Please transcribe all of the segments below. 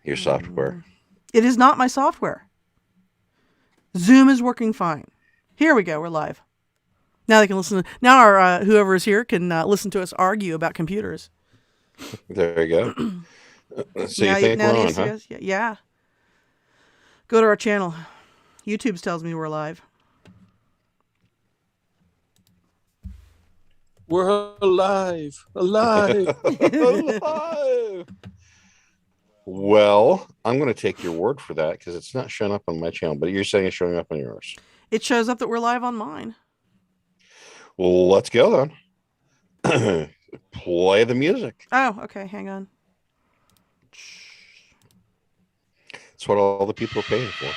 Your software. It is not my software. Zoom is working fine. Here we go. We're live. Now they can listen. Now our whoever is here can listen to us argue about computers. There you go. So you think now we're you on, see huh? us? Yeah. Go to our channel. YouTube tells me we're live. We're alive. Alive. Alive. Well, I'm going to take your word for that because it's not showing up on my channel, but you're saying it's showing up on yours. It shows up that we're live on mine. Well, let's go then. Play the music. Oh, okay. Hang on. It's what all the people are paying for.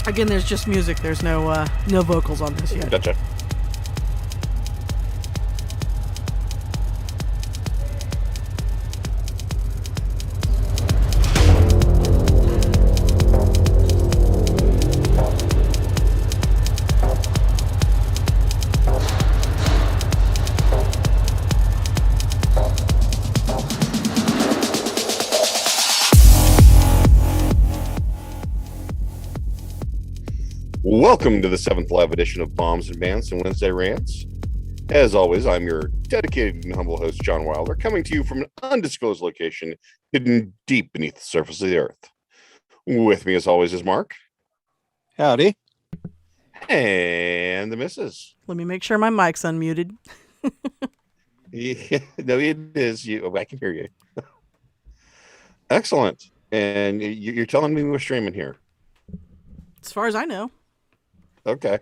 Again, there's just music. There's no vocals on this yet. Gotcha. Welcome to the 7th live edition of Bombs and Bants and Wednesday Rants. As always, I'm your dedicated and humble host, John Wilder, coming to you from an undisclosed location hidden deep beneath the surface of the earth. With me, as always, is Mark. Howdy. And the missus. Let me make sure my mic's unmuted. Yeah, no, it is. I can hear you. Excellent. And you're telling me we're streaming here. As far as I know. Okay.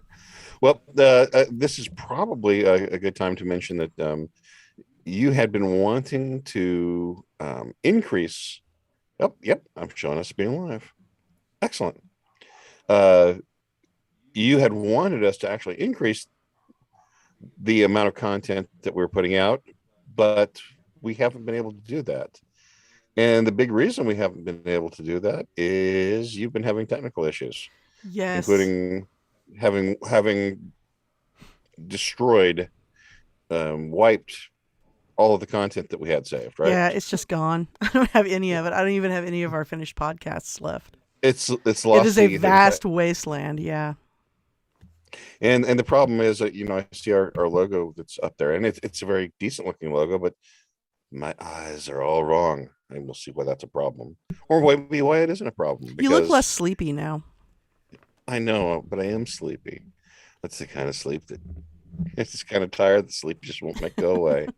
Well, this is probably a good time to mention that you had been wanting to increase. Oh, yep, I'm showing us being live. Excellent. You had wanted us to actually increase the amount of content that we're putting out, but we haven't been able to do that. And the big reason we haven't been able to do that is you've been having technical issues. Yes. Including having destroyed, wiped all of the content that we had saved, right? Yeah, it's just gone. I don't have any of it. I don't even have any of our finished podcasts left. It's lost. It is a vast wasteland, yeah. And the problem is that, I see our logo that's up there, and it's a very decent looking logo, but my eyes are all wrong. And we'll see why that's a problem. Or maybe why it isn't a problem. You look less sleepy now. I know, but I am sleepy. That's the kind of sleep that it's just kind of tired. The sleep just won't make go away.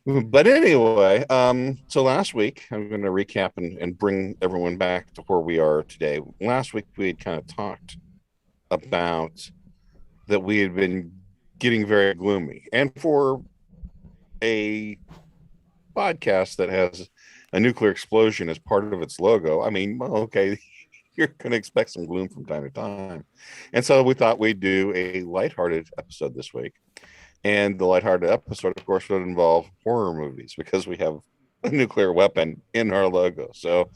But anyway, so last week, I'm going to recap and bring everyone back to where we are today. Last week, we had kind of talked about that we had been getting very gloomy. And for a podcast that has a nuclear explosion as part of its logo, I mean, well, okay, you're going to expect some gloom from time to time. And so we thought we'd do a lighthearted episode this week. And the lighthearted episode, of course, would involve horror movies because we have a nuclear weapon in our logo. So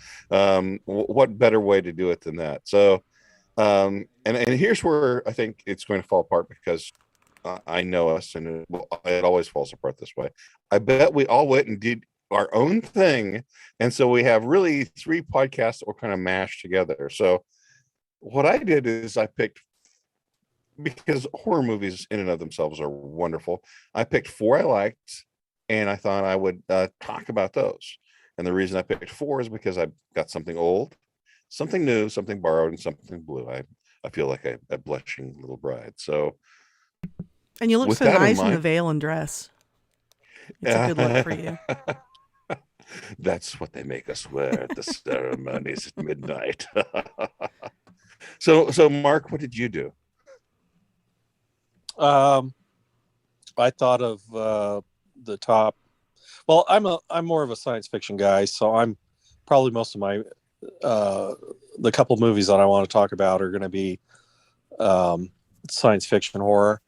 what better way to do it than that? So, and here's where I think it's going to fall apart because I know us and it always falls apart this way. I bet we all went and did our own thing, and so we have really 3 podcasts that were kind of mashed together. So what I did is I picked, because horror movies in and of themselves are wonderful, I picked 4 I liked, and I thought I would talk about those. And the reason I picked 4 is because I've got something old, something new, something borrowed, and something blue. I feel like a blushing little bride. So, and you look so nice in the veil and dress. It's a good look for you. That's what they make us wear at the ceremonies at midnight. So Mark, what did you do? I thought of the top. Well, I'm more of a science fiction guy, so I'm probably most of my the couple movies that I want to talk about are going to be science fiction horror.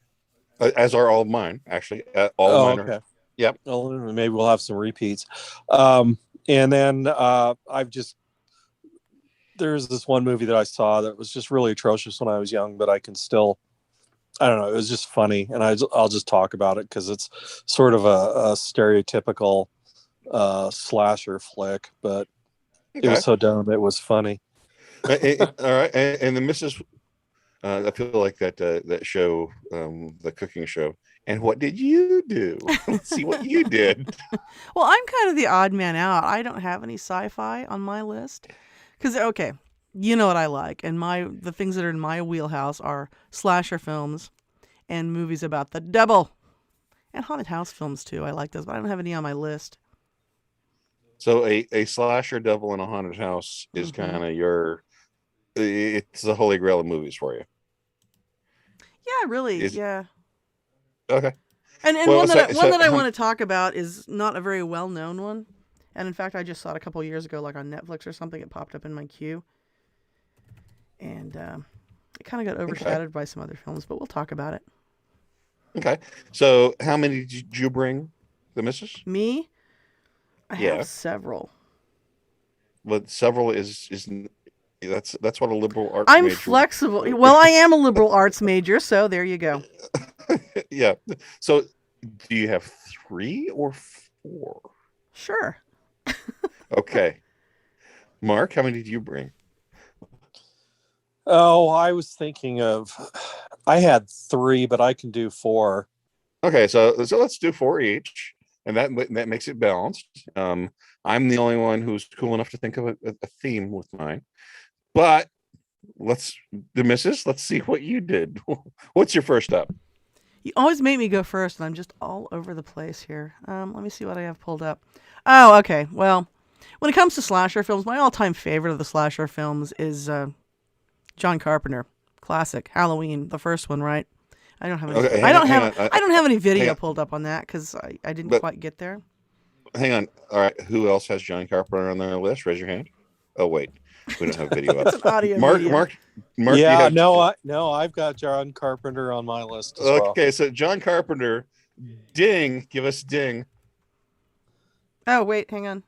As are all of mine, actually. All of mine okay. Are. Yep. Well, maybe we'll have some repeats. And then there's this one movie that I saw that was just really atrocious when I was young, but I can still I don't know. It was just funny, and I'll just talk about it because it's sort of a stereotypical slasher flick, but it was Okay. so dumb it was funny. All right. And the Mrs. I feel like that show, the cooking show. And what did you do? Let's see what you did. Well, I'm kind of the odd man out. I don't have any sci-fi on my list because okay, you know what I like, and the things that are in my wheelhouse are slasher films and movies about the devil and haunted house films too. I like those, but I don't have any on my list. So a slasher devil in a haunted house is Hmm. kind of it's the holy grail of movies for you. Yeah, really, Is yeah. okay. And Well, one that I want to talk about is not a very well known one, and in fact, I just saw it a couple years ago, like on Netflix or something. It popped up in my queue, and it kind of got okay. overshadowed by some other films. But we'll talk about it. Okay. So how many did you bring? The missus? Me, I have Yeah. several. But several is that's what a liberal arts I'm major. flexible. Well, I am a liberal arts major, so there you go. Yeah. So do you have three or four? Sure. Okay. Mark, how many did you bring? Oh, I was thinking of. I had 3, but I can do 4. Okay, so let's do four each, and that makes it balanced. I'm the only one who's cool enough to think of a theme with mine. But let's the missus. Let's see what you did. What's your first up? You always make me go first, and I'm just all over the place here. Let me see what I have pulled up. Oh, okay. Well, when it comes to slasher films, my all-time favorite of the slasher films is John Carpenter, classic Halloween, the first one, right? I don't have any. Okay, I don't hang have. on, I don't have any hang video on. pulled up on that because I didn't But quite get there. hang on. All right, who else has John Carpenter on their list? Raise your hand. Oh wait, we don't have video up. It's an audio Mark, medium. Mark, Mark, you Yeah, have. no, I've got John Carpenter on my list as well. Okay, so John Carpenter, ding, give us ding. Oh wait, hang on.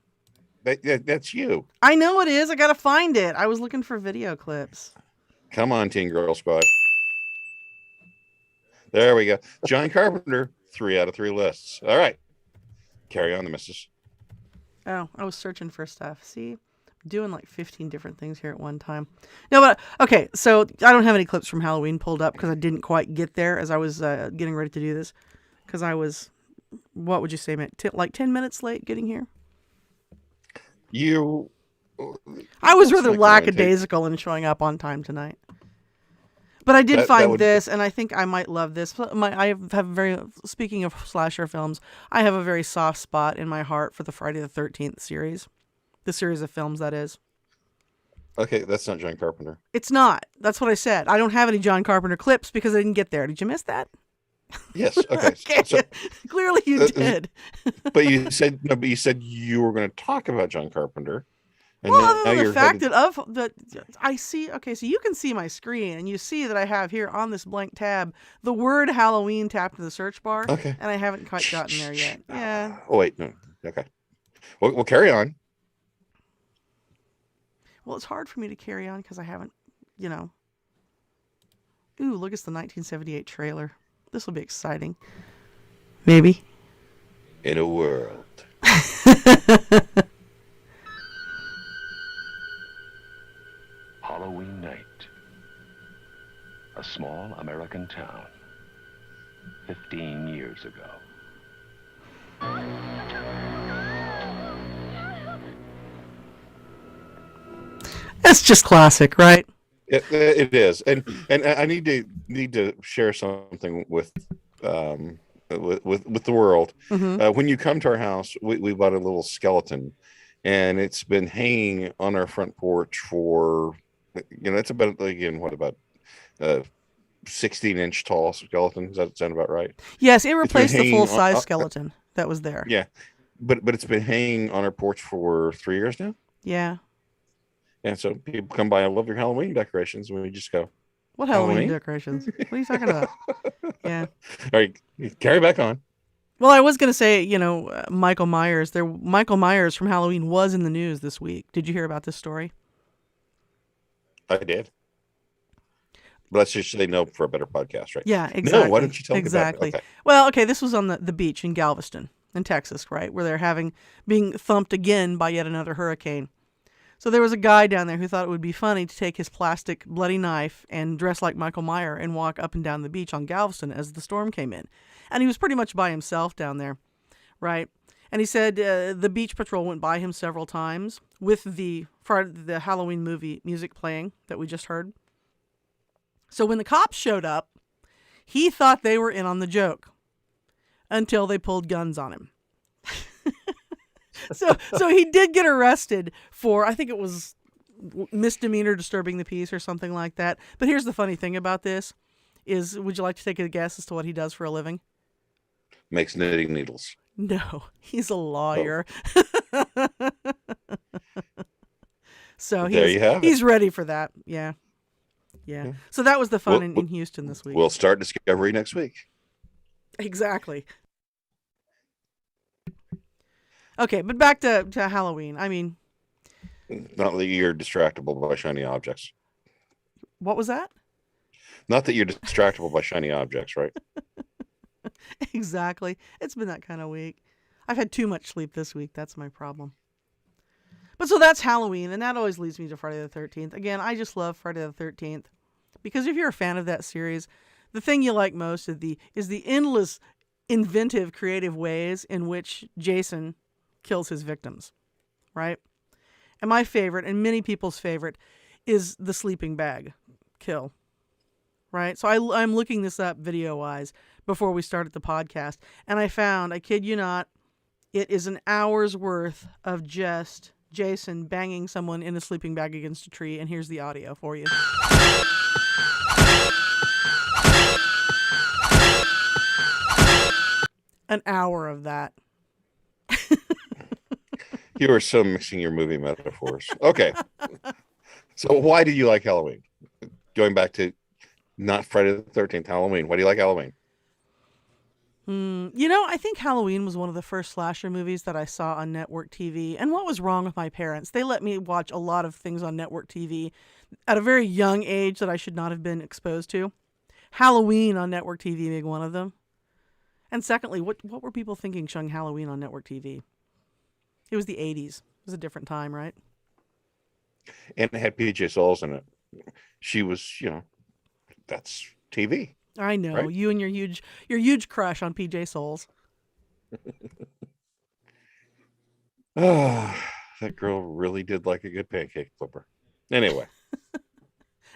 That's you. I know it is. I gotta find it. I was looking for video clips. Come on, Teen Girl Squad. There we go. John Carpenter, 3 out of 3 lists. All right. Carry on the missus. Oh, I was searching for stuff. See, doing like 15 different things here at one time. No, but okay. So I don't have any clips from Halloween pulled up because I didn't quite get there as I was getting ready to do this. Because I was, what would you say, man? Like 10 minutes late getting here. You. I was That's rather not gonna lackadaisical in showing up on time tonight. But I did that find would. this, and I think I might love this. I have very. Speaking of slasher films, I have a very soft spot in my heart for the Friday the 13th series, the series of films that is. Okay, that's not John Carpenter. It's not. That's what I said. I don't have any John Carpenter clips because I didn't get there. Did you miss that? Yes. Okay. Okay. So, Clearly you did. but you said no. But you said you were going to talk about John Carpenter, and Well, now other than the you're fact headed. that I see. Okay, so you can see my screen, and you see that I have here on this blank tab the word Halloween tapped in the search bar, Okay. and I haven't quite gotten there yet. Yeah. Oh wait, no. Okay. We'll carry on. Well, it's hard for me to carry on because I haven't, you know. Ooh, look, it's the 1978 trailer. This will be exciting. Maybe. In a world. Halloween night. A small American town. 15 years ago. That's just classic, right? It is, and I need to share something with the world. Mm-hmm. When you come to our house, we bought a little skeleton, and it's been hanging on our front porch for, it's about, again, what, about 16-inch tall skeleton. Does that sound about right? Yes, it It's been replaced the hanging full-size skeleton that was there. yeah, but it's been hanging on our porch for 3 years now. Yeah. And so people come by and love your Halloween decorations, and we just go, What Halloween Halloween? decorations? What are you talking about? Yeah. all right, carry back on. Well, I was going to say, Michael Myers. Michael Myers from Halloween was in the news this week. Did you hear about this story? I did. let's just say no for a better podcast, right? Yeah, No, exactly. why don't you tell me about it? Exactly. Okay. Well, okay, this was on the beach in Galveston, in Texas, right, where they're being thumped again by yet another hurricane. So there was a guy down there who thought it would be funny to take his plastic bloody knife and dress like Michael Meyer and walk up and down the beach on Galveston as the storm came in. And he was pretty much by himself down there, right? And he said the beach patrol went by him several times with the Halloween movie music playing that we just heard. So when the cops showed up, he thought they were in on the joke until they pulled guns on him. So he did get arrested for, I think it was misdemeanor disturbing the peace or something like that. But here's the funny thing about this is, would you like to take a guess as to what he does for a living? Makes knitting needles. No, he's a lawyer. So There you have it. he's ready for that. Yeah. Yeah. So that was the fun Well, in Houston this week. We'll start Discovery next week. Exactly. Okay, but back to Halloween. I mean, Not that you're distractible by shiny objects. what was that? Not that you're distractible by shiny objects, right? Exactly. It's been that kind of week. I've had too much sleep this week. That's my problem. But so that's Halloween, and that always leads me to Friday the 13th. Again, I just love Friday the 13th because if you're a fan of that series, the thing you like most is the endless, inventive, creative ways in which Jason kills his victims, right? And my favorite, and many people's favorite, is the sleeping bag kill, right? So I'm looking this up video-wise before we started the podcast, and I found, I kid you not, it is an hour's worth of just Jason banging someone in a sleeping bag against a tree, and here's the audio for you. An hour of that. You are so mixing your movie metaphors. Okay. So why do you like Halloween? Going back to not Friday the 13th, Halloween. Why do you like Halloween? I think Halloween was one of the first slasher movies that I saw on network TV. And what was wrong with my parents? They let me watch a lot of things on network TV at a very young age that I should not have been exposed to. Halloween on network TV being one of them. And secondly, what were people thinking showing Halloween on network TV? It was the 80s. It was a different time, right? And it had PJ Souls in it. She was, that's TV. I know. Right? You and your huge crush on PJ Souls. Oh, that girl really did like a good pancake flipper. Anyway.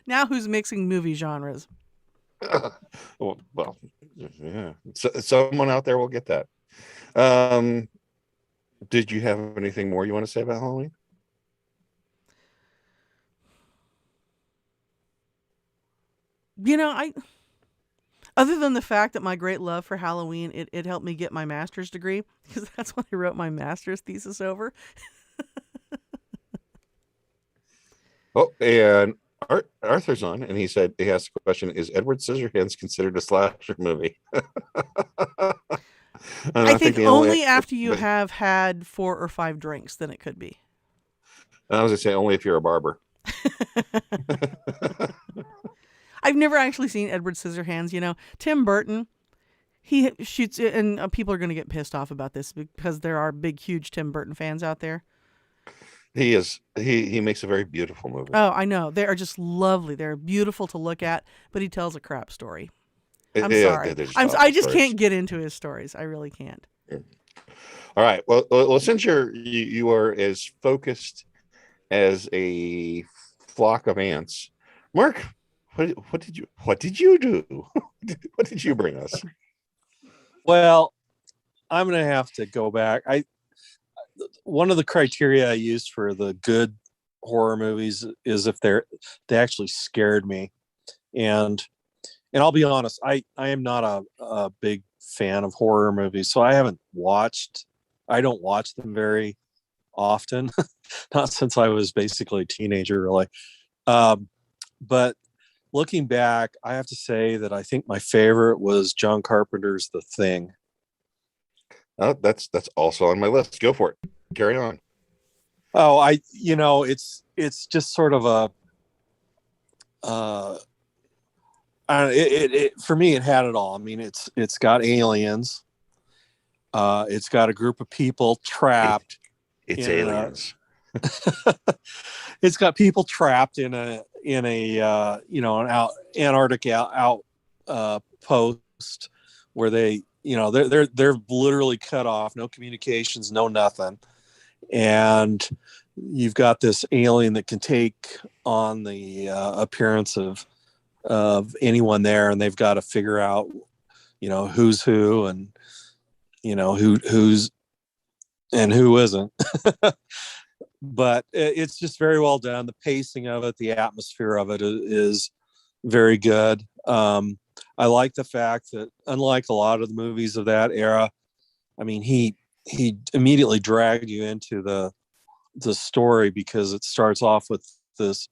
Now who's mixing movie genres? Well, yeah. So, someone out there will get that. Did you have anything more you want to say about Halloween? Other than the fact that my great love for Halloween, it helped me get my master's degree, because that's what I wrote my master's thesis over. Oh, and Arthur's on, and he said, he asked the question, is Edward Scissorhands considered a slasher movie? I think only after you have had 4 or 5 drinks, then it could be. I was going to say, only if you're a barber. I've never actually seen Edward Scissorhands. Tim Burton, he shoots, and people are going to get pissed off about this because there are big, huge Tim Burton fans out there. He is. He makes a very beautiful movie. Oh, I know. They are just lovely. They're beautiful to look at, but he tells a crap story. I'm sorry. I just can't get into his stories. I really can't. Yeah. All right. Well, since you are as focused as a flock of ants, Mark, what did you do? What did you bring us? Well, I'm going to have to go back. One of the criteria I used for the good horror movies is if they actually scared me, and I'll be honest, I am not a big fan of horror movies, so I don't watch them very often, not since I was basically a teenager, really. But looking back, I have to say that I think my favorite was John Carpenter's The Thing. That's also on my list. Go for it. Carry on. Oh, it's just sort of for me, it had it all. I mean, it's got aliens. It's got a group of people It, trapped it's in a. aliens. It's got people trapped in a an Antarctic outpost where they're literally cut off, no communications, no nothing, and you've got this alien that can take on the appearance of anyone there, and they've got to figure out who's who, and who's and who isn't. But it's just very well done. The pacing of it, the atmosphere of it is very good. I like the fact that, unlike a lot of the movies of that era, I mean, he immediately dragged you into the story, because it starts off with the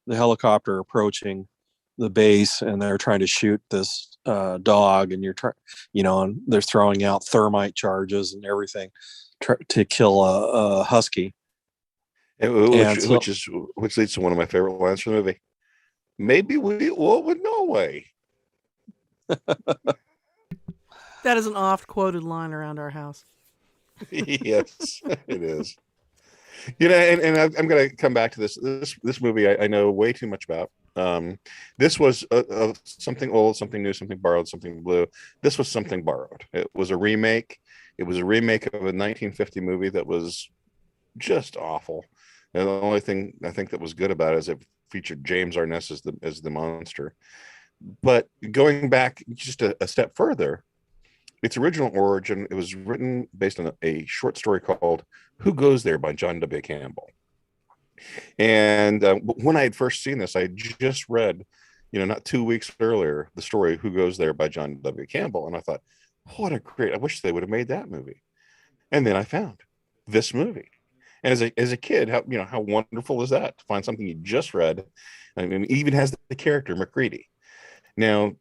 helicopter approaching the base, and they're trying to shoot this dog, and and they're throwing out thermite charges and everything to kill a husky. Which And so, which leads to one of my favorite lines from the movie. Maybe we will with Norway. That is an oft quoted line around our house. Yes, it is. And I'm going to come back to this movie. I know way too much about. This was something old, something new, something borrowed, something blue. This was something borrowed. It was a remake. It was a remake of a 1950 movie that was just awful. And the only thing I think that was good about it is it featured James Arness as the monster. But going back just a step further, its original origin, it was written based on a short story called "Who Goes There" by John W. Campbell. And when I had first seen this, I had just read, not 2 weeks earlier, the story "Who Goes There" by John W. Campbell, and I thought, what a great! I wish they would have made that movie. And then I found this movie. And as a kid, how wonderful is that to find something you just read? I mean, it even has the character McCready. Now,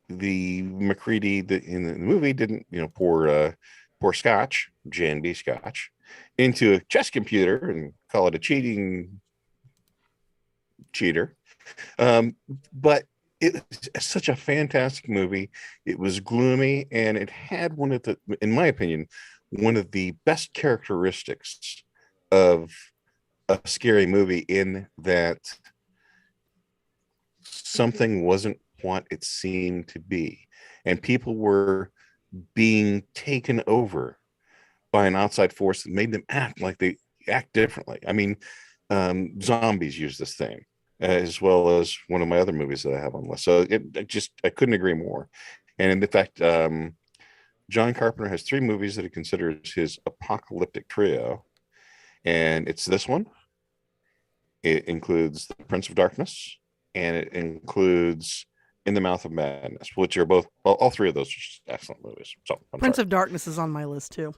the McCready in the movie didn't, pour scotch, J&B scotch, into a chess computer and call it a cheater. But it's such a fantastic movie. It was gloomy, and it had in my opinion, one of the best characteristics of a scary movie, in that something wasn't what it seemed to be, and people were being taken over by an outside force that made them act differently. I mean, Zombies use this theme, as well as one of my other movies that I have on the list. So I couldn't agree more. And in fact, John Carpenter has 3 movies that he considers his apocalyptic trio. And it's this one. It includes The Prince of Darkness, and it includes In the Mouth of Madness, which are all 3 of those are just excellent movies. So Prince of Darkness is on my list too.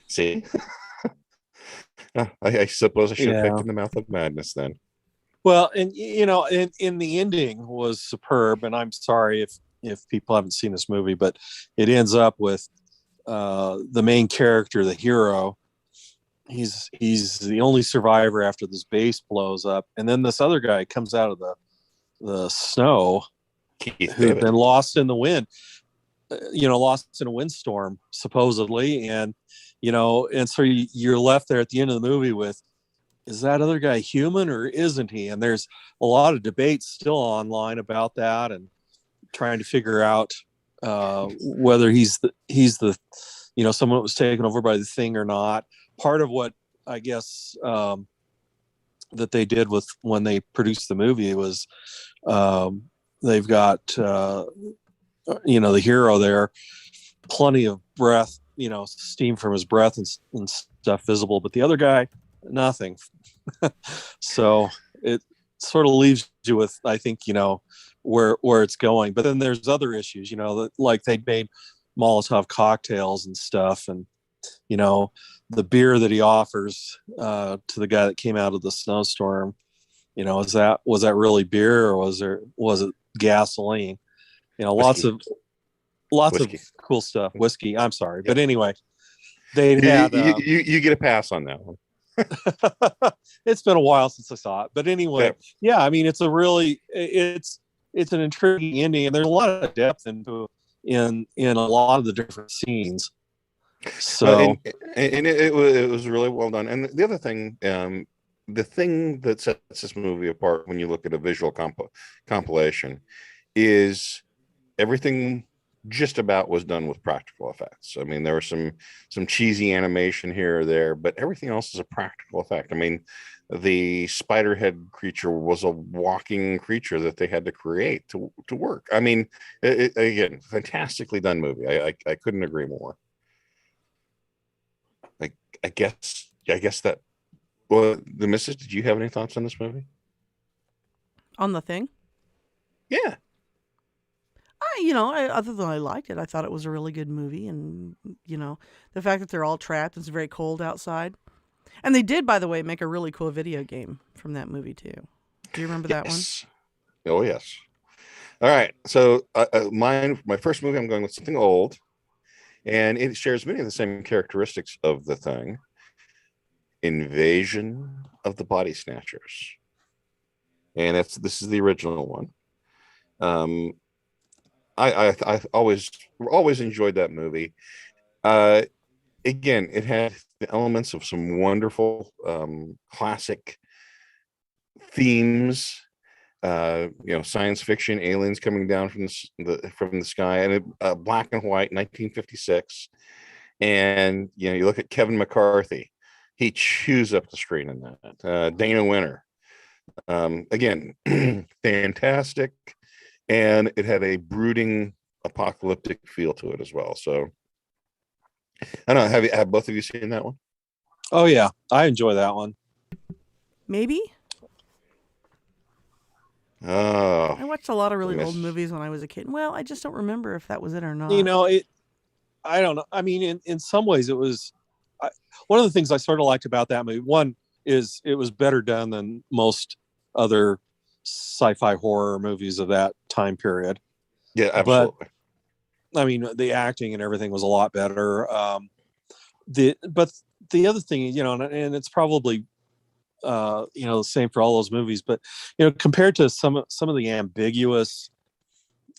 See, I suppose I should have picked yeah. In the Mouth of Madness then. Well, and in the ending was superb, and I'm sorry if people haven't seen this movie, but it ends up with the main character, the hero. He's the only survivor after this base blows up, and then this other guy comes out of the snow, who'd been lost in the wind, lost in a windstorm supposedly, and so you're left there at the end of the movie with, is that other guy human or isn't he? And there's a lot of debate still online about that, and trying to figure out whether he's the someone that was taken over by the thing or not. Part of what I guess that they did with when they produced the movie was they've got the hero there, plenty of breath, steam from his breath and stuff visible, but the other guy, nothing. So it sort of leaves you with, I think, where it's going. But then there's other issues, like they'd made Molotov cocktails and stuff, and the beer that he offers to the guy that came out of the snowstorm, was that really beer, or was it gasoline? Whiskey. lots Whiskey. of cool stuff. Whiskey, I'm sorry. Yep. But anyway, they had you get a pass on that one. It's been a while since I saw it, but anyway, yeah, I mean, it's it's an intriguing ending, and there's a lot of depth in a lot of the different scenes. Well, So and it was really well done. And the other thing, the thing that sets this movie apart when you look at a visual compilation is everything just about was done with practical effects. I mean, there was some cheesy animation here or there, but everything else is a practical effect. I mean, the spider head creature was a walking creature that they had to create to work. I mean, again, fantastically done movie. I couldn't agree more. I I guess that. Well, the missus, did you have any thoughts on this movie? On the thing. Yeah. Other than I liked it, I thought it was a really good movie, and the fact that they're all trapped, it's very cold outside, and they did, by the way, make a really cool video game from that movie too. Do you remember that one? Yes. Oh, yes. All right. So, my first movie, I'm going with something old, and it shares many of the same characteristics of the thing. Invasion of the Body Snatchers, and this is the original one. Um, I always enjoyed that movie. Uh, Again, it had the elements of some wonderful classic themes. Science fiction, aliens coming down from the sky, and black and white, 1956. And you look at Kevin McCarthy, he chews up the screen in that. Dana Winter, again, fantastic, and it had a brooding, apocalyptic feel to it as well. So I don't know. Have both of you seen that one? oh yeah, I enjoy that one. Maybe. Oh, I watched a lot of really miss. old movies when I was a kid. Well, I just don't remember if that was it or not. I don't know. I mean, in some ways, it was one of the things I sort of liked about that movie. One is it was better done than most other sci-fi horror movies of that time period. Yeah, But absolutely. I mean, the acting and everything was a lot better. But the other thing, and it's probably the same for all those movies, but compared to some of the ambiguous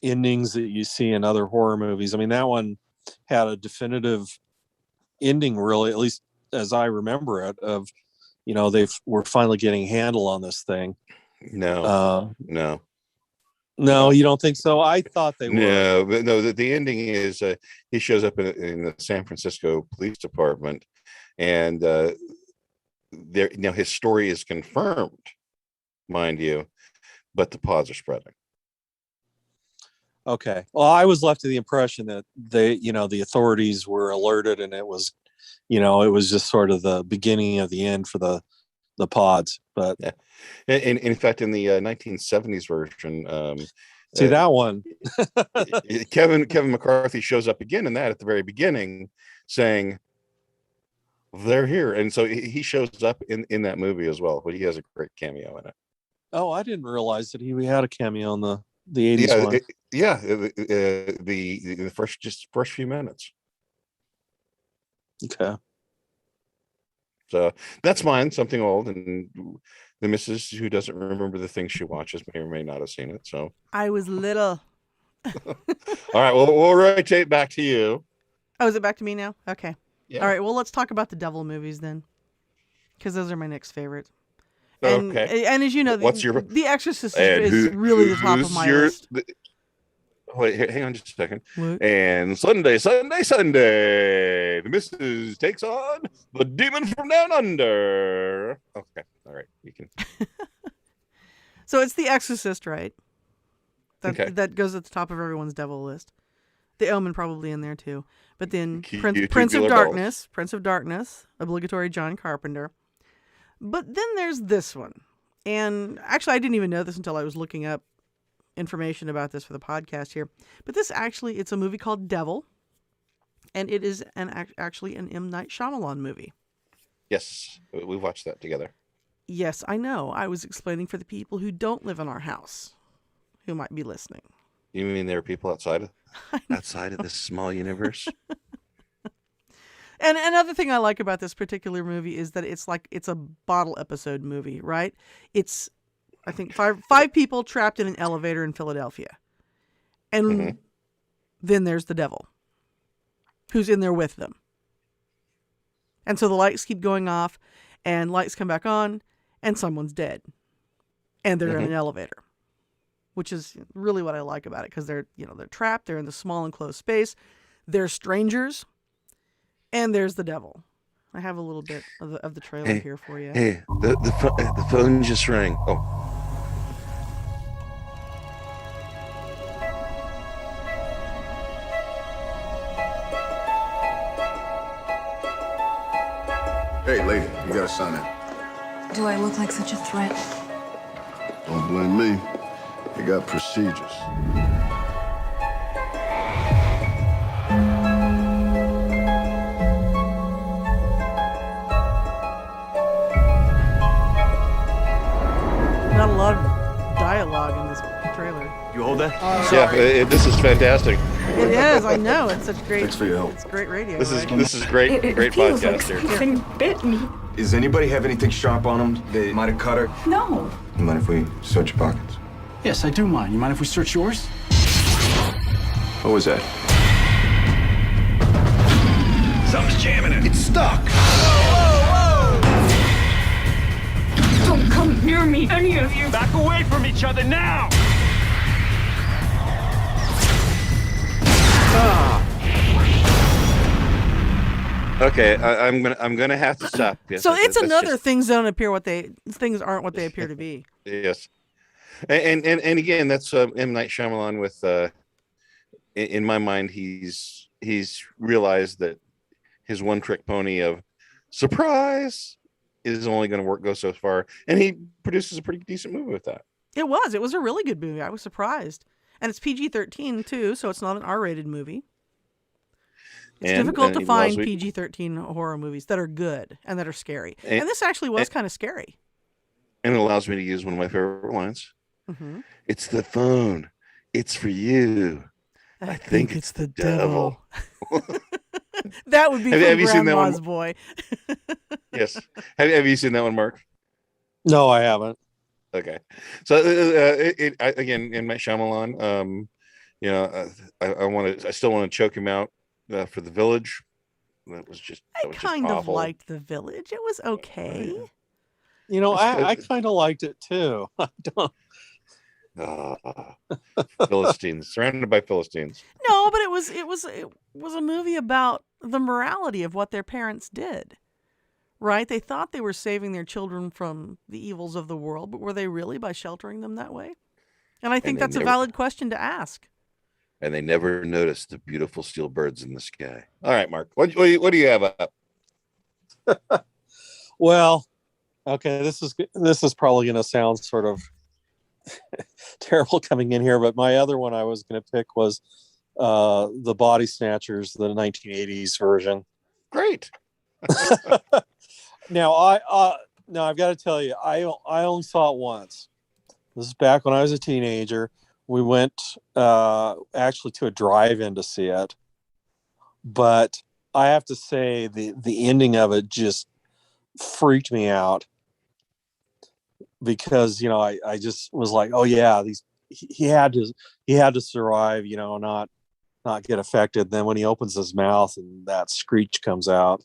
endings that you see in other horror movies, I mean, that one had a definitive ending, really, at least as I remember it, of they were finally getting a handle on this thing. No, No, you don't think so? I thought they were. no, but no. The ending is he shows up in the San Francisco Police Department, and there now his story is confirmed, mind you, but the pods are spreading. Okay. Well, I was left to the impression that the authorities were alerted, and it was just sort of the beginning of the end for the pods. But Yeah, and in fact, in the 1970s version, see that one. Kevin McCarthy shows up again in that at the very beginning, saying they're here, and so he shows up in that movie as well. But he has a great cameo in it. Oh, I didn't realize that he had a cameo in the 80s Yeah, one. The first few minutes. Okay. So that's mine, something old, and the missus who doesn't remember the things she watches may or may not have seen it. So I was little. all right, we'll rotate back to you. Oh, is it back to me now? Okay. Yeah. All right. Well, let's talk about the devil movies then, because those are my next favorite. And, Okay. And as you know, What's your The Exorcist is really the top of my list. Wait, hang on just a second. What? And Sunday, the missus takes on the demon from down under. Okay, all right, you can. So it's The Exorcist, right? Okay. That goes at the top of everyone's devil list. The Omen probably in there too. But then Prince Tubular of Darkness, obligatory John Carpenter. But then there's this one. And actually, I didn't even know this until I was looking up information about this for the podcast here. But it's a movie called Devil. And it is actually an M. Night Shyamalan movie. Yes, we watched that together. Yes, I know. I was explaining for the people who don't live in our house, who might be listening. You mean there are people outside of this small universe? And another thing I like about this particular movie is that it's a bottle episode movie, right? It's I think five people trapped in an elevator in Philadelphia. And then there's the devil who's in there with them. And so the lights keep going off and lights come back on and someone's dead. And they're in an elevator, which is really what I like about it, because they're trapped. They're in the small enclosed space. They're strangers. And there's the devil. I have a little bit of the trailer here for you. Hey, the phone just rang. Oh. Hey, lady, you gotta sign in. Do I look like such a threat? Don't blame me. You got procedures. Not a lot of dialogue in this trailer. You hold that? This is fantastic. It is. I know. It's such great. Thanks for your help. It's great radio. This right? is great. It Great feels like podcast here. something bit me. Does anybody have anything sharp on them? They might have cut her. No. You mind if we search your pockets? Yes, I do mind. You mind if we search yours? What was that? Something's jamming it. It's stuck! Don't come near me, any of you. Back away from each other now! Okay, I'm gonna have to stop. Yes, So it's that's another just- things aren't what they appear to be. Yes, and again, that's M. Night Shyamalan with. In my mind, he's realized that his one trick pony of surprise is only going to go so far, and he produces a pretty decent movie with that. It was a really good movie. I was surprised, and it's PG-13 too, so it's not an R-rated movie. It's difficult to find PG-13 horror movies that are good and that are scary, and this actually was kind of scary. And it allows me to use one of my favorite lines. Mm-hmm. It's the phone. It's for you. I think it's the devil. That would be Have you seen that Grandma's one? Boy. Yes. Have you seen that one, Mark? No, I haven't. Okay. So again, in my Shyamalan, I still want to choke him out for The Village. That was just I kind of liked The Village. It was okay. You know, I kind of liked it too. I don't. Philistines, surrounded by Philistines. No, but it was a movie about the morality of what their parents did. Right? They thought they were saving their children from the evils of the world, but were they really by sheltering them that way? And I think that's a valid question to ask. And they never noticed the beautiful steel birds in the sky. All right, Mark, what do you have up? Well, okay, this is probably going to sound sort of terrible coming in here, but my other one I was going to pick was the Body Snatchers, the 1980s version. Great. Now I've got to tell you, I only saw it once. This is back when I was a teenager. We went actually to a drive-in to see it, but I have to say the ending of it just freaked me out, because I just was like, oh yeah, he had to survive, not get affected. Then when he opens his mouth and that screech comes out.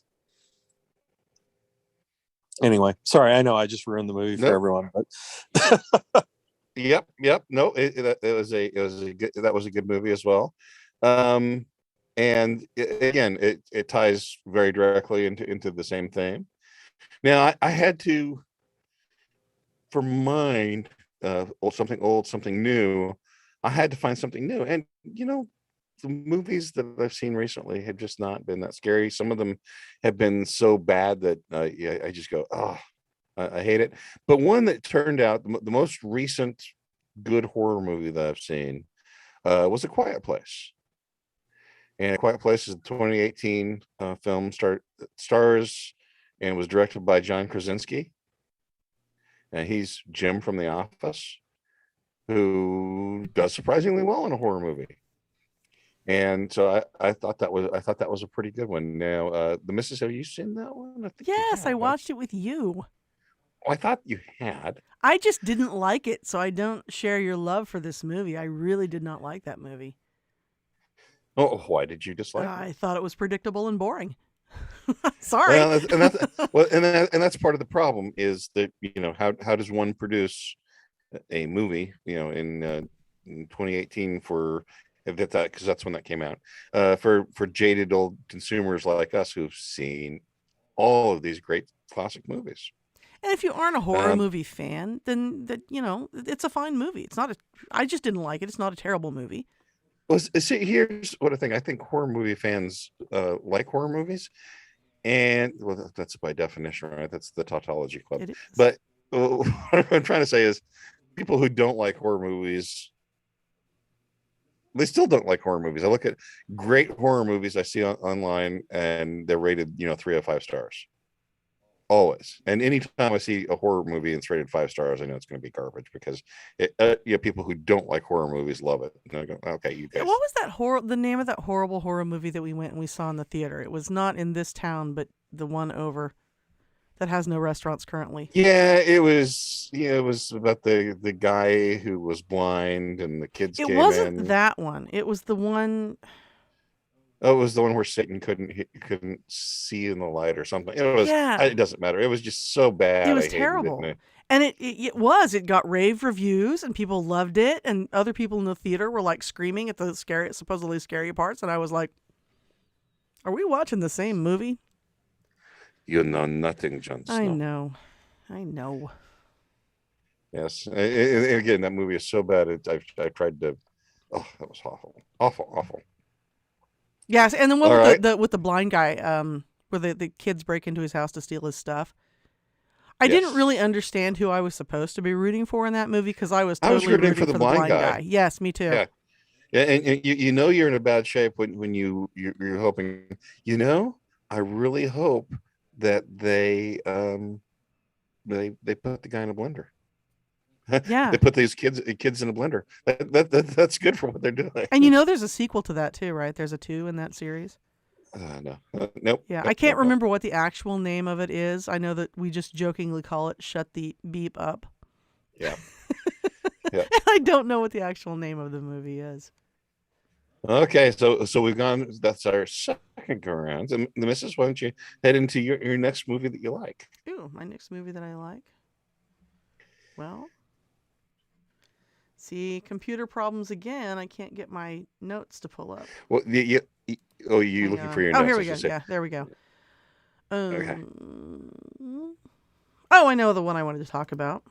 Anyway, sorry, I know I just ruined the movie for everyone, but Yep. No, it was a good, that was a good movie as well. And it ties very directly into the same theme. Now I had to, for mine, something new, I had to find something new. And the movies that I've seen recently have just not been that scary. Some of them have been so bad that I just go, oh, I hate it. But one that turned out the most recent good horror movie that I've seen was A Quiet Place. And A Quiet Place is a 2018 film, stars and was directed by John Krasinski. And he's Jim from The Office, who does surprisingly well in a horror movie. And so I thought that was a pretty good one. Now, the missus, have you seen that one? I think Yes, you I have. watched it with you. Oh, I thought you had. I just didn't like it, so I don't share your love for this movie. I really did not like that movie. Oh, why did you dislike it? I thought it was predictable and boring. Sorry. Well, and that's part of the problem is that how does one produce a movie in 2018 for if that because that's when that came out for jaded old consumers like us who've seen all of these great classic movies. And if you aren't a horror Um, movie fan, then it's a fine movie. It's not a. I just didn't like it. It's not a terrible movie. well, see, here's what I think. I think horror movie fans like horror movies, and well, that's by definition, right? That's the tautology club. It is. But what I'm trying to say is, people who don't like horror movies, they still don't like horror movies. I look at great horror movies I see online, and they're rated, 3 out of 5 stars. Always. And anytime I see a horror movie and it's rated 5 stars, I know it's going to be garbage because people who don't like horror movies love it. And I go, okay, you guys. What was the name of that horrible horror movie that we went and we saw in the theater? It was not in this town, but the one over that has no restaurants currently. Yeah, it was. Yeah, it was about the guy who was blind and the kids It came wasn't in. that one. It was the one. Oh, it was the one where Satan couldn't see in the light or something. It was. Yeah. It doesn't matter. It was just so bad. It was I hated terrible. it. And it was. It got rave reviews and people loved it. And other people in the theater were like screaming at the supposedly scary parts. And I was like, are we watching the same movie? You know nothing, Jon Snow. I know. Yes. And again, that movie is so bad. I tried to. Oh, that was awful. Yes. And then All with right. the blind guy, where the kids break into his house to steal his stuff. I Yes. didn't really understand who I was supposed to be rooting for in that movie because I was totally rooting rooting for the blind guy. Yes, me too. Yeah. Yeah, and you're in a bad shape when you're hoping. I really hope that they put the guy in a blender. Yeah. They put these kids in a blender. That's good for what they're doing. And there's a sequel to that too, right? There's a 2 in that series. No, nope. Yeah, nope, I can't nope. remember what the actual name of it is. I know that we just jokingly call it "Shut the Beep Up." Yeah. Yeah. I don't know what the actual name of the movie is. Okay, so we've gone. That's our second go around. And the missus, why don't you head into your next movie that you like? Ooh, my next movie that I like. Well, see, computer problems again. I can't get my notes to pull up. Well, you Hang looking on. for your Oh, notes? here I we go. should say. Yeah, there we go. Okay. Oh, I know the one I wanted to talk about.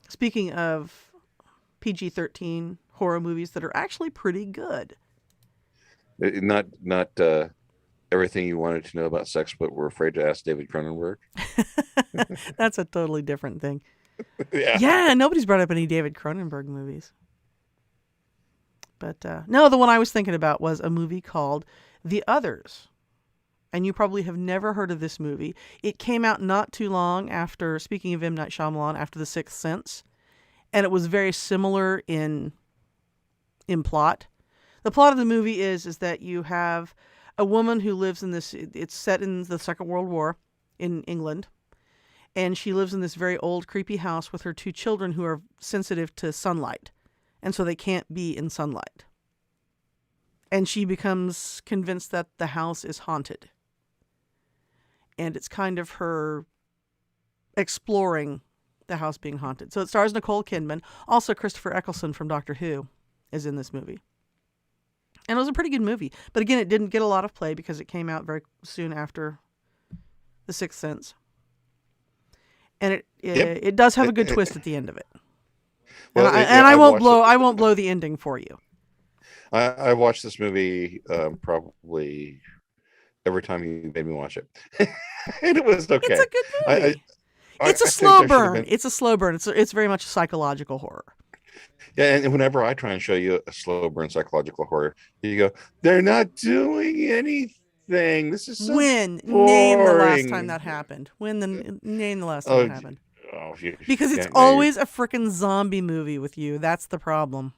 Speaking of PG-13 horror movies that are actually pretty good. Not everything you wanted to know about sex, but we're afraid to ask David Cronenberg. That's a totally different thing. Yeah. Yeah, nobody's brought up any David Cronenberg movies. But no, the one I was thinking about was a movie called The Others. And you probably have never heard of this movie. It came out not too long after, speaking of M. Night Shyamalan, after The Sixth Sense. And it was very similar in plot. The plot of the movie is that you have a woman who lives in this, it's set in the Second World War in England. And she lives in this very old, creepy house with her 2 children who are sensitive to sunlight. And so they can't be in sunlight. And she becomes convinced that the house is haunted. And it's kind of her exploring the house being haunted. So it stars Nicole Kidman. Also, Christopher Eccleston from Doctor Who is in this movie. And it was a pretty good movie. But again, it didn't get a lot of play because it came out very soon after The Sixth Sense. And it does have a good twist at the end of it. Well, And I won't blow the ending for you. I watched this movie probably every time you made me watch it, and it was okay. It's a good movie. It's a I think slow there should have burn. been- It's a slow burn. It's very much psychological horror. Yeah, and whenever I try and show you a slow burn psychological horror, you go, "They're not doing anything. This is so When boring." name the last time that happened? Name the last time that happened? Because it's always a freaking zombie movie with you. That's the problem.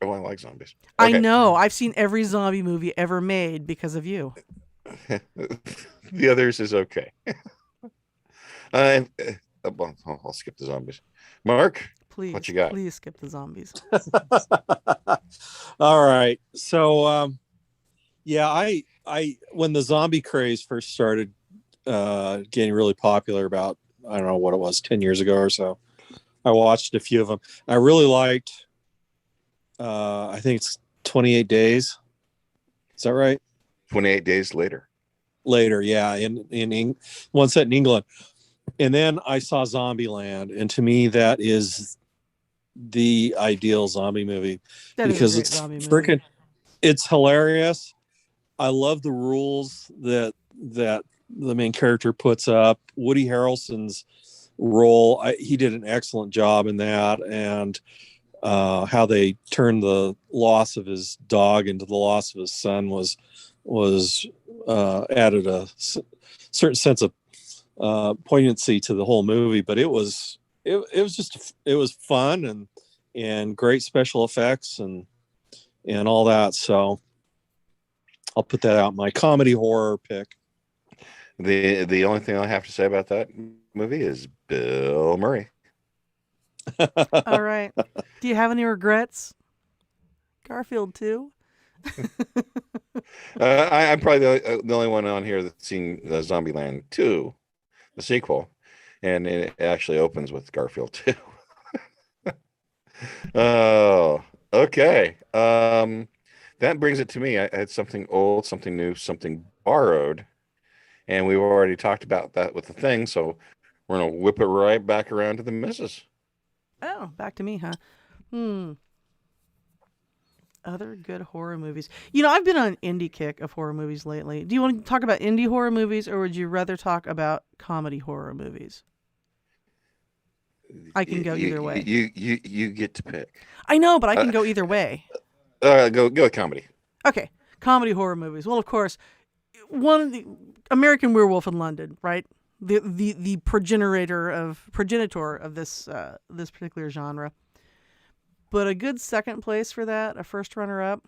Oh, I like zombies. I Okay. know. I've seen every zombie movie ever made because of you. The Others is okay. I'll skip the zombies. Mark, Please, you got? please skip the zombies. All right. So yeah, I when the zombie craze first started getting really popular about, I don't know what it was, 10 years ago or so, I watched a few of them. I really liked I think it's 28 Days. Is that right? 28 Days Later. Later, yeah, in one set in England. And then I saw Zombieland, and to me that is the ideal zombie movie That is a because great it's zombie movie. freaking, it's hilarious. I love the rules that the main character puts up. Woody Harrelson's role, he did an excellent job in that, and how they turned the loss of his dog into the loss of his son was added a certain sense of poignancy to the whole movie. But it was fun and great special effects and all that. So I'll put that out, my comedy horror pick. The only thing I have to say about that movie is Bill Murray. All right. Do you have any regrets? Garfield too. I'm probably the only one on here that's seen Zombieland 2, the sequel, and it actually opens with Garfield 2. Oh, okay. That brings it to me. I had something old, something new, something borrowed, and we've already talked about that with the thing, so we're gonna whip it right back around to the missus. Oh, back to me, huh? Other good horror movies. I've been on an indie kick of horror movies lately. Do you want to talk about indie horror movies, or would you rather talk about comedy horror movies? I can go either way. You get to pick. I know, but I can go either way. Go with comedy. Okay, comedy horror movies. Well, of course, one of the American Werewolf in London, right? The progenitor of this this particular genre. But a good second place for that, a first runner up,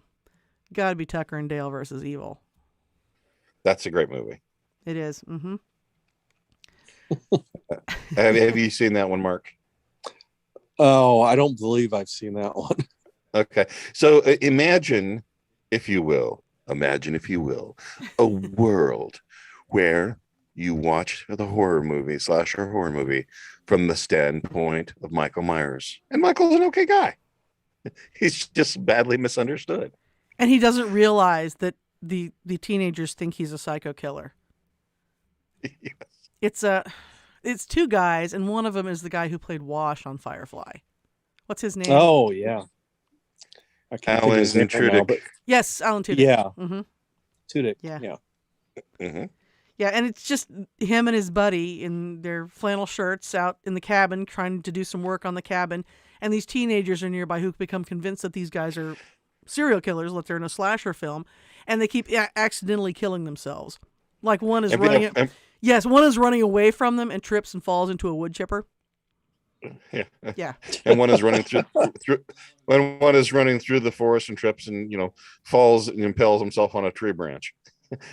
got to be Tucker and Dale versus Evil. That's a great movie. It is. Mm-hmm. Have you seen that one, Mark? Oh, I don't believe I've seen that one. Okay. So imagine, if you will, a world where you watch the slasher horror movie from the standpoint of Michael Myers. And Michael's an okay guy. He's just badly misunderstood. And he doesn't realize that the teenagers think he's a psycho killer. Yes. It's two guys, and one of them is the guy who played Wash on Firefly. What's his name? Oh, yeah. I can't think of his name now, but yes, Alan Tudyk. yeah. Mm-hmm. Tudyk. Yeah. Yeah. Mm-hmm. Yeah, and it's just him and his buddy in their flannel shirts out in the cabin trying to do some work on the cabin. And these teenagers are nearby who become convinced that these guys are serial killers, that they're in a slasher film. And they keep accidentally killing themselves. Like one is one is running away from them and trips and falls into a wood chipper. Yeah. Yeah. And one is running through when one is running through the forest and trips and falls and impales himself on a tree branch.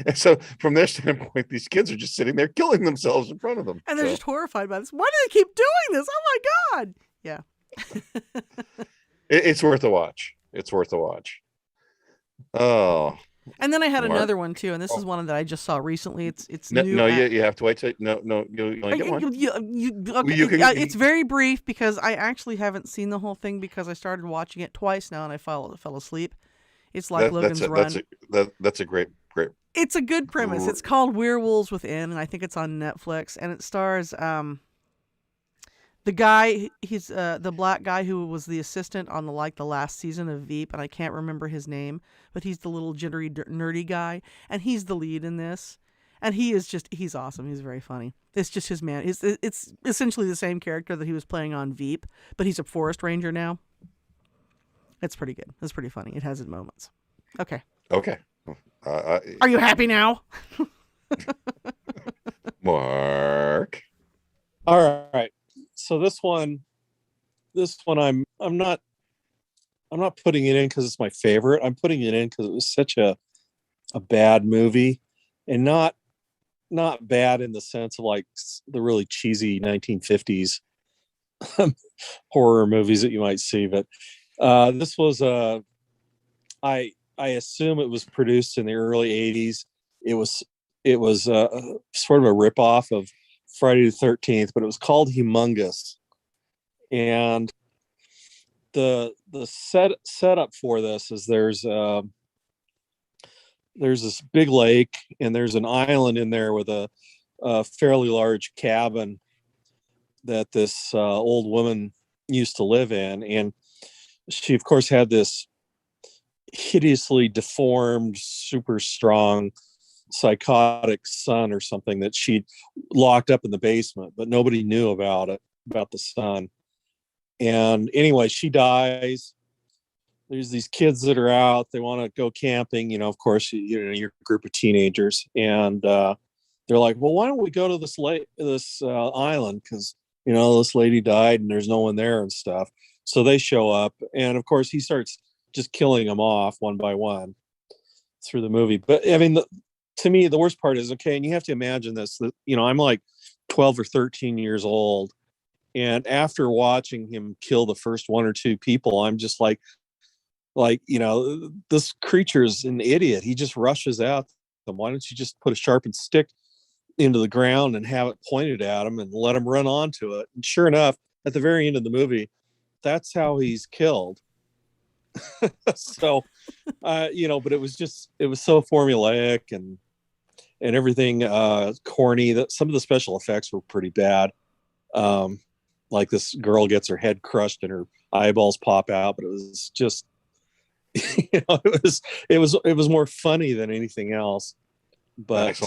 And so from their standpoint, these kids are just sitting there killing themselves in front of them. And they're just horrified by this. Why do they keep doing this? Oh my God. Yeah. It's worth a watch. It's worth a watch. Oh. And then I had Mark? another one too, and this is one that I just saw recently. It's no, new. no, you have to wait till you only get one. Okay. It's very brief because I actually haven't seen the whole thing because I started watching it twice now and I fell asleep. It's like Logan's Run. That's a great. It's a good premise. It's called Werewolves Within, and I think it's on Netflix. And it stars the guy. He's the black guy who was the assistant on the last season of Veep, and I can't remember his name, but he's the little jittery, nerdy guy, and he's the lead in this. And he's awesome. He's very funny. It's just his man. It's essentially the same character that he was playing on Veep, but he's a forest ranger now. It's pretty good. It's pretty funny. It has its moments. Okay. Are you happy now? Mark. All right. So this one I'm not putting it in because it's my favorite. I'm putting it in because it was such a bad movie, and not not bad in the sense of like the really cheesy 1950s horror movies that you might see, but this was I assume it was produced in the early 80s. It was sort of a ripoff of Friday the 13th, but it was called Humongous. And the setup for this is there's this big lake and there's an island in there with a fairly large cabin that this old woman used to live in, and she of course had this hideously deformed, super strong, psychotic son or something that she'd locked up in the basement, but nobody knew about the son. And anyway, she dies. There's these kids that are out, they want to go camping, of course, your group of teenagers, and they're like, well, why don't we go to this island, because this lady died and there's no one there and stuff. So they show up, and of course he starts just killing them off one by one through the movie. But I mean, to me, the worst part is, okay, and you have to imagine this, that, I'm like 12 or 13 years old. And after watching him kill the first one or two people, I'm just like, this creature's an idiot. He just rushes out them. Why don't you just put a sharpened stick into the ground and have it pointed at him and let him run onto it? And sure enough, at the very end of the movie, that's how he's killed. So, but it was so formulaic and everything corny. That some of the special effects were pretty bad. Like this girl gets her head crushed and her eyeballs pop out, but it was just, it was more funny than anything else. But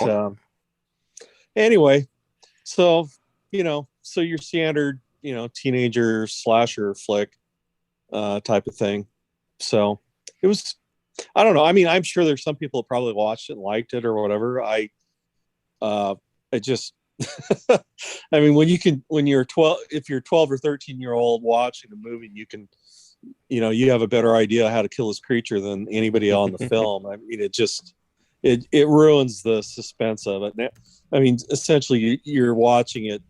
anyway, so so your standard teenager slasher flick type of thing. So it was, I don't know. I mean, I'm sure there's some people that probably watched it and liked it or whatever. I just, I mean, when you're 12, if you're 12 or 13 year old watching a movie, you can, you have a better idea how to kill this creature than anybody on the film. I mean, it ruins the suspense of it. I mean, essentially you're watching it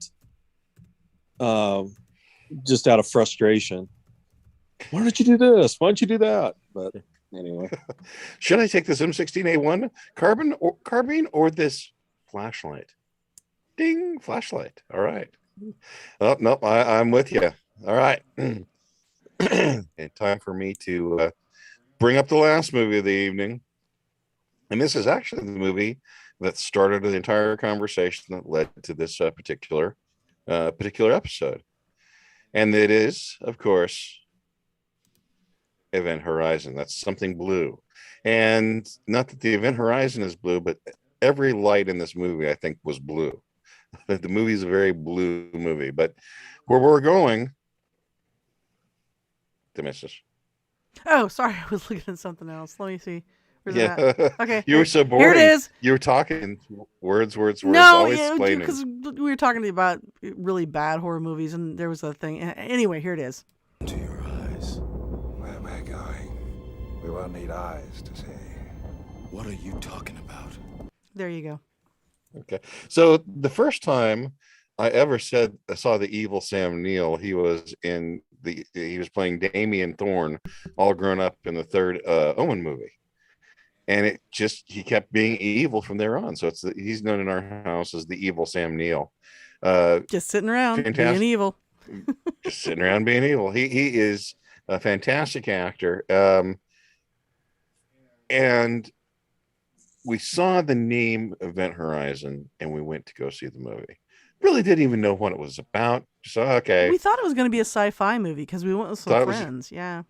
just out of frustration. Why don't you do this? Why don't you do that? But anyway, should I take this M16A1 carbine or this flashlight? Ding, flashlight. All right. Oh, nope, I'm with you. All right. And time for me to bring up the last movie of the evening. And this is actually the movie that started the entire conversation that led to this particular episode. And it is, of course, Event Horizon. That's something blue. And not that the Event Horizon is blue, but every light in this movie, I think, was blue. The movie is a very blue movie. But where we're going, Demesis. Oh, sorry, I was looking at something else. Let me see. Where's Yeah. it at? Okay. You were so boring. Here it is. You were talking words, No, always yeah, explaining. because we were talking about really bad horror movies, and there was a thing. Anyway, here it is. To your eyes. Where we're going, we won't need eyes to see. What are you talking about? There you go. Okay. So the first time I ever saw the evil Sam Neill, he was playing Damien Thorne, all grown up in the third Omen movie. And he kept being evil from there on. So he's known in our house as the evil Sam Neill. Just sitting around being evil. Just sitting around being evil. He is a fantastic actor. And we saw the name Event Horizon and we went to go see the movie. Really didn't even know what it was about. So, okay. We thought it was going to be a sci-fi movie because we went with some friends. Yeah.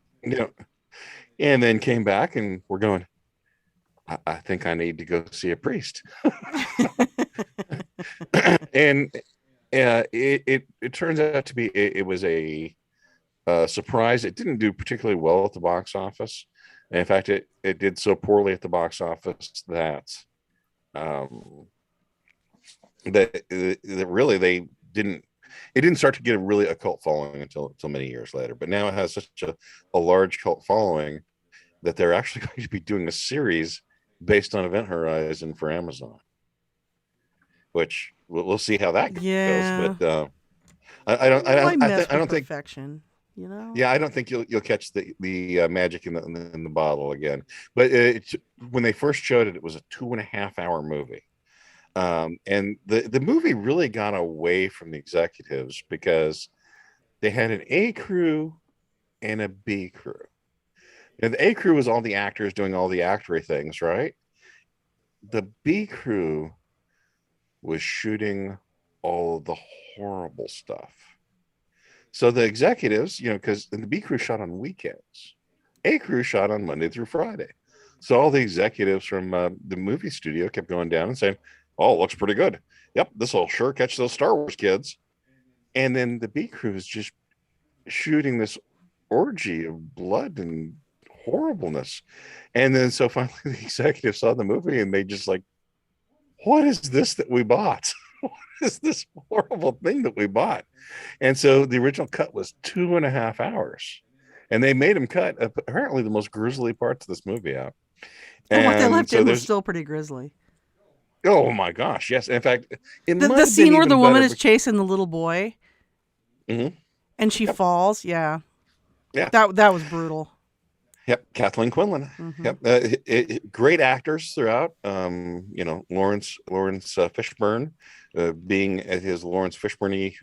And then came back and we're going, I think I need to go see a priest. And it turns out to be, it was a surprise. It didn't do particularly well at the box office. In fact, it did so poorly at the box office that really it didn't start to get a cult following until many years later. But now it has such a large cult following that they're actually going to be doing a series based on Event Horizon for Amazon. which we'll see how that goes. Yeah. But Why mess I with don't think. perfection? You know? Yeah, I don't think you'll catch the magic in the bottle again. But when they first showed it, it was a 2.5 hour movie. And the movie really got away from the executives because they had an A crew and a B crew. And the A crew was all the actors doing all the actory things, right? The B crew was shooting all of the horrible stuff. So the executives, because the B crew shot on weekends, A crew shot on Monday through Friday. So all the executives from the movie studio kept going down and saying, "Oh, it looks pretty good. Yep, this will sure catch those Star Wars kids." And then the B crew is just shooting this orgy of blood and horribleness. And then so finally the executives saw the movie and they just like, "What is this that we bought? What is this horrible thing that we bought?" And so the original cut was 2.5 hours. And they made him cut apparently the most grisly parts of this movie out. And what they And left so in was there's, still pretty grisly. oh my gosh, yes. In fact, it The might have scene been where the even woman better. is chasing the little boy Mhm. and she falls, yeah. Yeah. That was brutal. Yep, Kathleen Quinlan. Mhm. Yep, great actors throughout. Lawrence Fishburne, being at his Lawrence Fishburne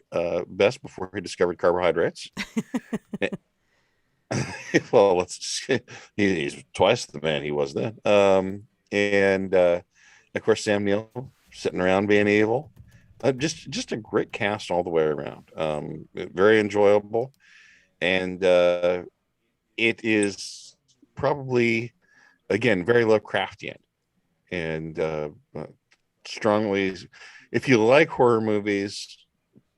best before he discovered carbohydrates. Well, he's twice the man he was then. And of course Sam Neill sitting around being evil. Just a great cast all the way around. Very enjoyable, and it is probably again very Lovecraftian, and strongly, if you like horror movies,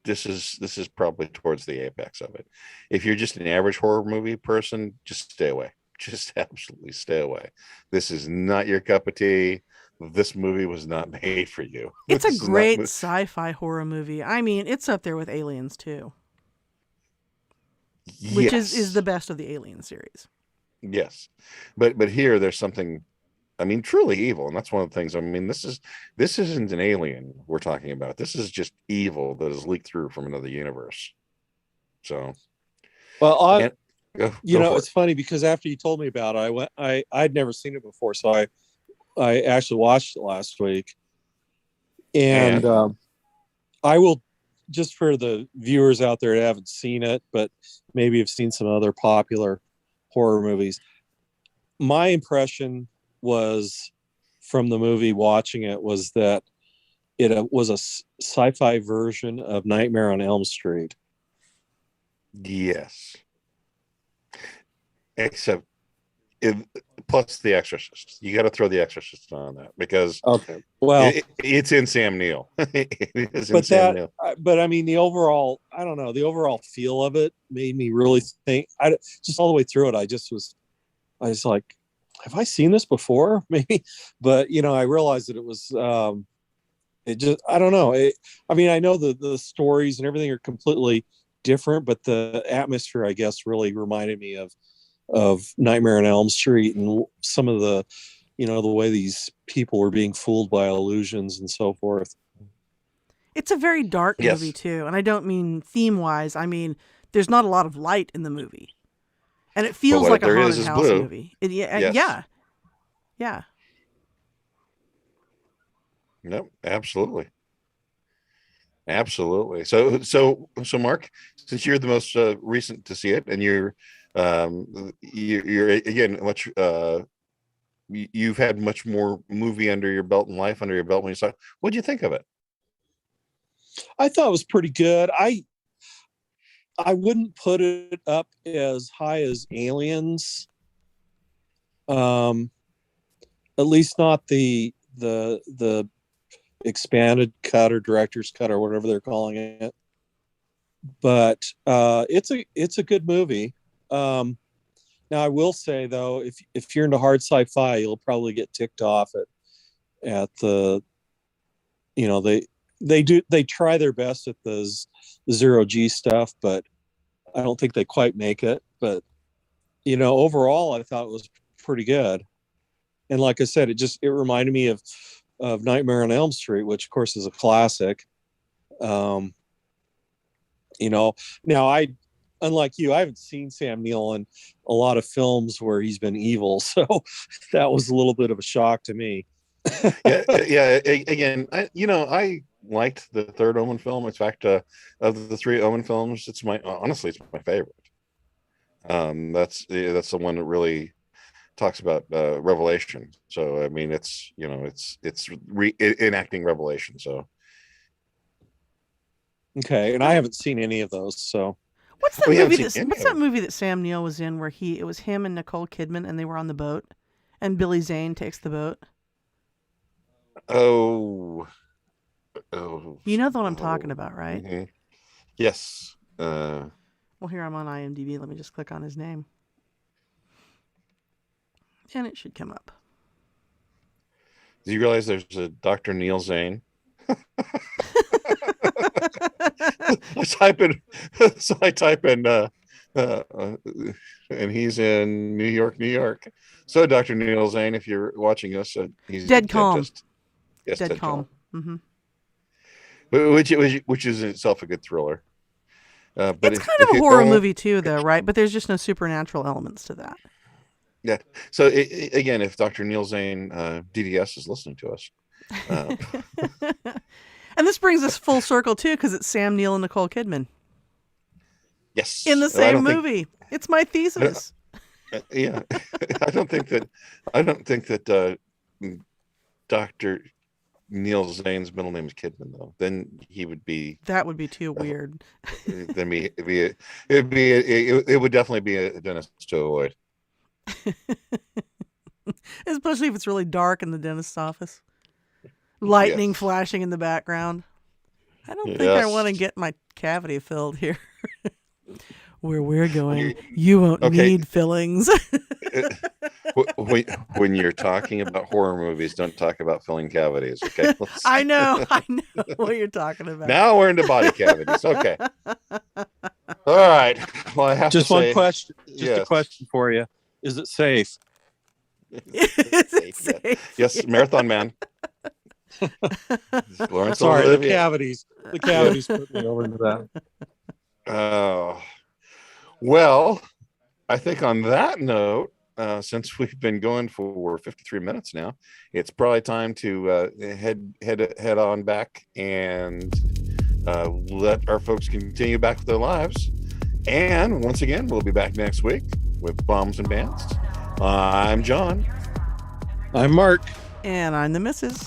this is probably towards the apex of it. If you're just an average horror movie person, just stay away. Just absolutely stay away. This is not your cup of tea. This movie was not made for you. It's a This is not great sci-fi horror movie. I mean, it's up there with Aliens too, which is Yes. the best of the Alien series. Yes, but here there's something, I mean, truly evil, and that's one of the things. I mean, this isn't an alien we're talking about. This is just evil that is leaked through from another universe. So, Well, and, go for it's funny because after you told me about it, I'd never seen it before, so I actually watched it last week, and I will, just for the viewers out there that haven't seen it, but maybe have seen some other popular horror movies. My impression was from the movie watching it was that it was a sci-fi version of Nightmare on Elm Street. Yes, except plus The Exorcist. You got to throw The Exorcist on that because Okay, well, it's in Sam Neill. It is in but Sam Neill. but I mean, the overall, I don't know, the overall feel of it made me really think. I just all the way through it, I was like, have I seen this before? Maybe, but I realized that it was. It just, I don't know. I mean, I know the stories and everything are completely different, but the atmosphere, I guess, really reminded me of Nightmare on Elm Street and some of the, the way these people were being fooled by illusions and so forth. It's a very dark movie too, and I don't mean theme-wise. I mean, there's not a lot of light in the movie, and it feels like a haunted house blue. movie. Yes. Yeah. Nope, absolutely. Absolutely. So Mark, since you're the most recent to see it, and you're again much you've had much more movie under your belt and life under your belt when you saw it. What do you think of it? I thought it was pretty good. I wouldn't put it up as high as Aliens. At least not the expanded cut or director's cut or whatever they're calling it. But it's a good movie. Now I will say though, if you're into hard sci-fi, you'll probably get ticked off at the, they try their best at the zero G stuff, but I don't think they quite make it. But overall, I thought it was pretty good. And like I said, it reminded me of of Nightmare on Elm Street, which of course is a classic. You know, now unlike you, I haven't seen Sam Neill in a lot of films where he's been evil, so that was a little bit of a shock to me. Yeah. Again, I liked the third Omen film. In fact, of the three Omen films, it's honestly my favorite. That's the one that really talks about revelation. So I mean, it's enacting revelation. So okay, and I haven't seen any of those. So What's that We haven't movie? seen What's any of that movie that Sam Neill was in where it was him and Nicole Kidman and they were on the boat, and Billy Zane takes the boat. oh, You know the one I'm talking about, right? mhm. Yes. Well, here I'm on IMDb. Let me just click on his name, and it should come up. Do you realize there's a Dr. Neil Zane? I type in, and he's in New York, New York. So, Dr. Neil Zane, if you're watching us, he's Dead Calm. Yes, Dead Calm. Mm-hmm. Which is in itself a good thriller. But It's kind of a horror movie too, though, right? But there's just no supernatural elements to that. Yeah. So again, if Dr. Neil Zane, DDS, is listening to us, And this brings us full circle too, because it's Sam Neill and Nicole Kidman yes, in the I same don't think- movie. It's my thesis. yeah, I don't think that Dr. Neil Zane's middle name is Kidman, though. Then he would be. That would be too weird. Then it would definitely be a dentist to avoid. Especially if it's really dark in the dentist's office. Lightning Yes. flashing in the background. I don't think I Yes. want to get my cavity filled here. Where we're going, you won't Okay. need fillings. When you're talking about horror movies, don't talk about filling cavities. Okay. I know what you're talking about. Now we're into body cavities. Okay. All right. Well, I have just to one say, question, just a yes. question for you: is it safe? Is it safe? Yes, Marathon Man. Lawrence Sorry, the Olivier. cavities. The cavities put me over into that. Oh, well, I think on that note, since we've been going for 53 minutes now, it's probably time to head on back and let our folks continue back with their lives. And once again, we'll be back next week with Bombs and Bants. I'm John. I'm Mark. And I'm the missus.